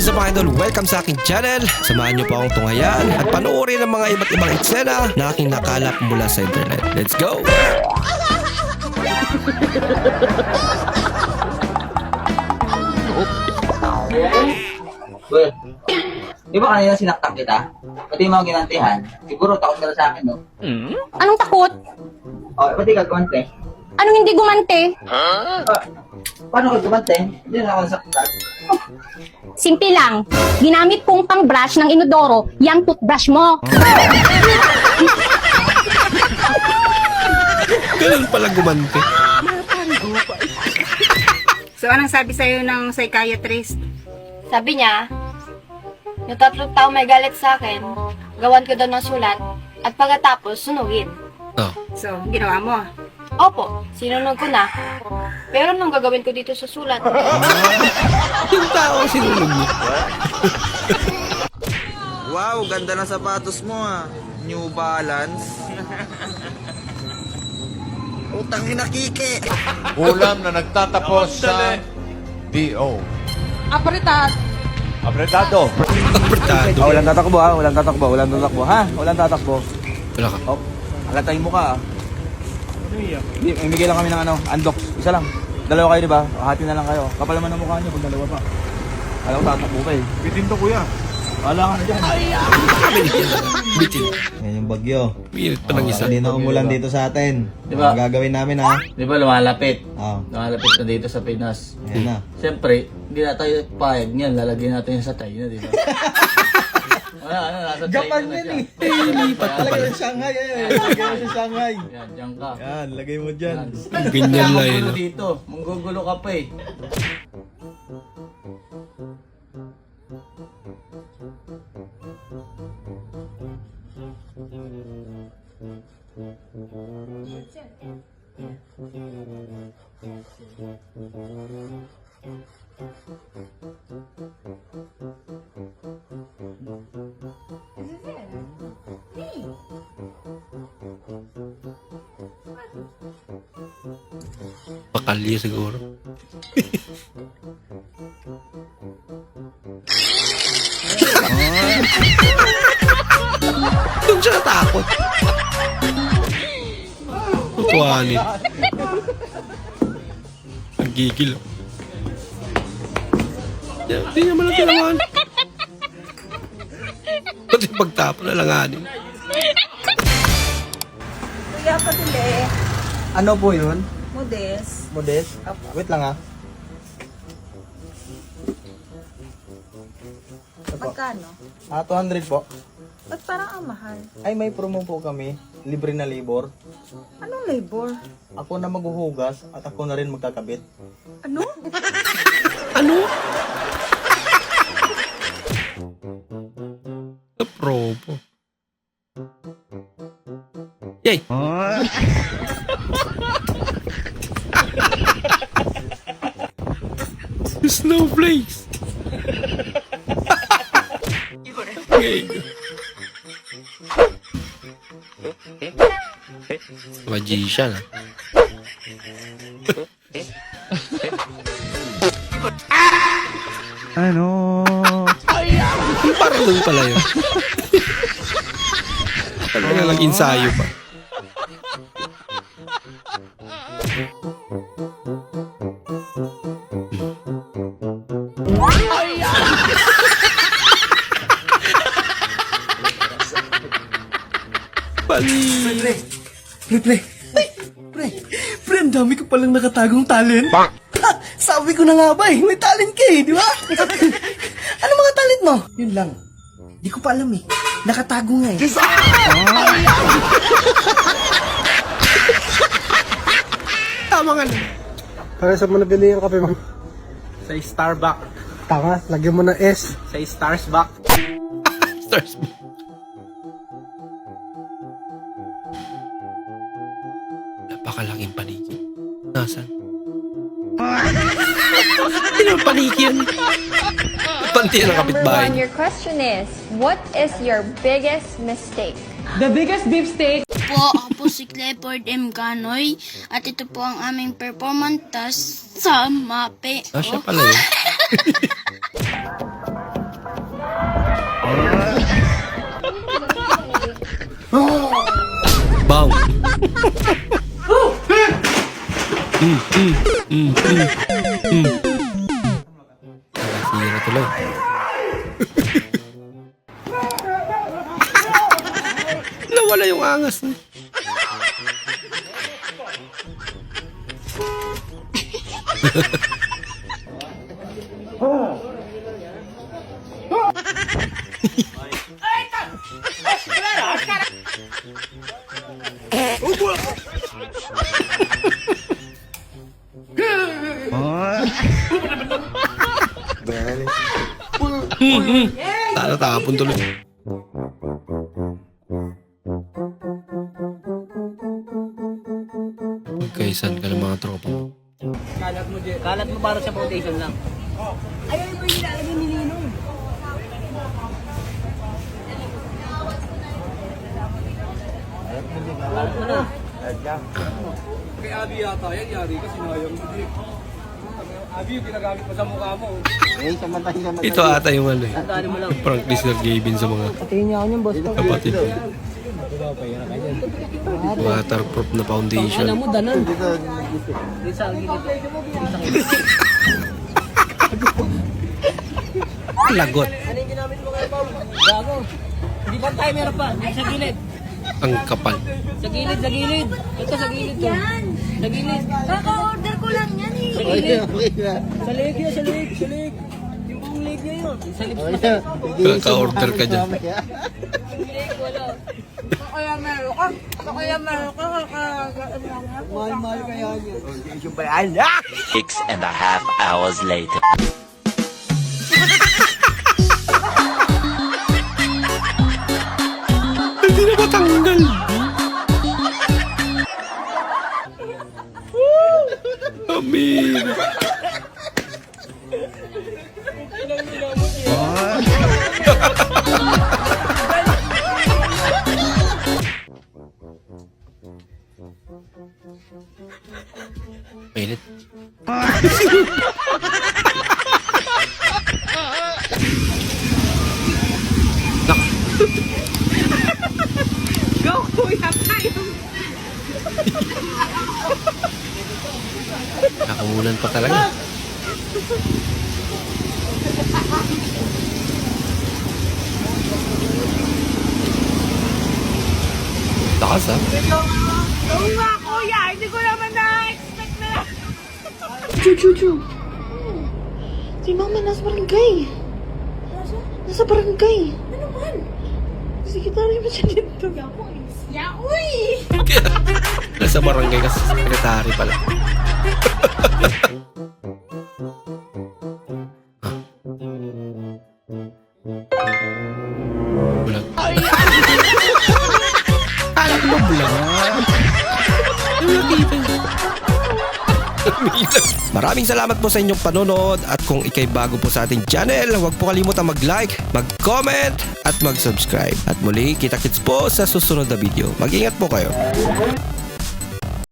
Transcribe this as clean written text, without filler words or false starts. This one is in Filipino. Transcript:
What's up mga idol? Welcome sa aking channel. Samahan niyo po akong tunghayan at panoorin ang mga iba't ibang eksena na aking nakalap mula sa internet. Let's go! Well, di ba kanina sinaktak kita? Pati yung mga ginantihan, siguro takot ka na sa akin, no? Anong takot? O, pati ka gumante. Anong hindi gumante? Paano ka gumante? Hindi na ako nasaktan. Simple lang. Ginamit kong pang-brush ng inodoro, yung toothbrush mo. Ganun pala gumante. So, anong sabi sa'yo ng psychiatrist? Sabi niya, yung 3 tao may galit sa akin, gawan ko daw ng sulat, at pagkatapos, sunugin. Oh. So, ginawa mo. Opo, sinunog ko na. Pero anong gagawin ko dito sa sulat? Yung tao ang sinulog mo. Wow, ganda ng sapatos mo ah. New Balance. Utang ina Kike. Ulam na nagtatapos sa D.O. Apretado. Apretado. Apertado. Walang tatakbo ha, walang tatakbo, walang tatakbo ha, walang tatakbo. Wala ka. Oh, halatay mo ka ah. Hindi, bigay lang kami ng undox. Isa lang. Dalawa kayo, di ba? Hati na lang kayo. Kapal naman ang mukha niyo pag dalawa pa. Alam ko tatakbo ka eh. Bitin to kuya. Wala ka na dyan. Bitin. Yan yung bagyo. Minit pa ng isa. Hindi na umulan dito sa atin. Diba? Ang gagawin namin ha. Di ba lumalapit? Oo. Lumalapit na dito sa Pinas. Ayan na. Siyempre, hindi na tayo payag niyan. Lalagyan natin yan sa China, di ba? Wala, nasa Japan na siya. Lipat pa pala. Shanghai eh. Lagay mo sa Shanghai. Yan, diyan ka. Yan, lagay mo dyan. Ganyan lang yun. Manggugulo dito. Manggugulo ka pa eh. Pakalye siguro. Doon siya natakot. Tutuanin. Ang gigil. Hindi naman ang tinamaan. Pati pagtapon na langanin. Kuya, patili. Ano po yun? Modest. Modest? Wait lang ha. Magkano? 200 po. Ba't parang ang mahal? Ay, may promo po kami. Libre na labor. Anong labor? Ako na maghuhugas at ako na rin magkakabit. Ano? Ano? Propo. Yay! Snowflakes! Okay. Magician ah. Ano? Parang doon pala yun. Talaga lang ensayo pa. Bali. Pre, ang dami ko palang nakatagong talent. Ha, sabi ko na nga ba eh, may talent ka eh, di ba? Ano mga talent mo? Yun lang. Di ko pa alam eh. Nakatago nga eh. Tama nga lang. Para sa mo nabili yung kape mo? Sa Starbucks. Tanga, lagyan mo ng S. Sa Starsbucks. Stars. Napakalaking paniki. Nasaan? Hindi naman paniki yan. Panti ng kapitbahay. Your question is, what is your biggest mistake? Po, ako po si Clifford M. Canoy at ito po ang aming performance task sa MAPE. Ah, siya pala yun. Bang! Nasira tuloy. Nawala yung angas. Tapon tuloy. Magkaisan ka ng mga tropa mo. Kalat mo para sa foundation lang. Ito ata yung ano eh. Prank ni Sir Gavin sa mga kapatid. Waterproof na foundation. Lagot. Gago. Hindi ba tayo meron pa? Sa gilid. Ang kapal. Sa gilid, sa gilid. Ito sa gilid to. Sa gilid. Kaka-order ko lang yan eh. Sa gilid. Sa leg yun, sa leg, sa leg. Yung buong leg niya yun. Sa lips na. Ka-order ka dyan. leg, wala. Kaya meron ka. Kaya meron ka. Mahal-mahal kaya niya. 6.5 hours later. Hindi na matanggal. Amin. Mainit. Go, kuya tayo. Nakamulan pa talaga. Takas ah. Oo nga, kuya. Hindi ko naman na-expect na. Chu. Si mama nasa barangay. Nasa barangay. Ano man? Sekretary mo siya dito. Yaoy! Nasa barangay kasi sekretary pala. Bulag. Kala ko ba bulag? Maraming salamat po sa inyong panonood at kung ikay bago po sa ating channel, huwag po kalimutan mag-like, mag-comment at mag-subscribe. At muli, kita-kits po sa susunod na video. Mag-ingat po kayo.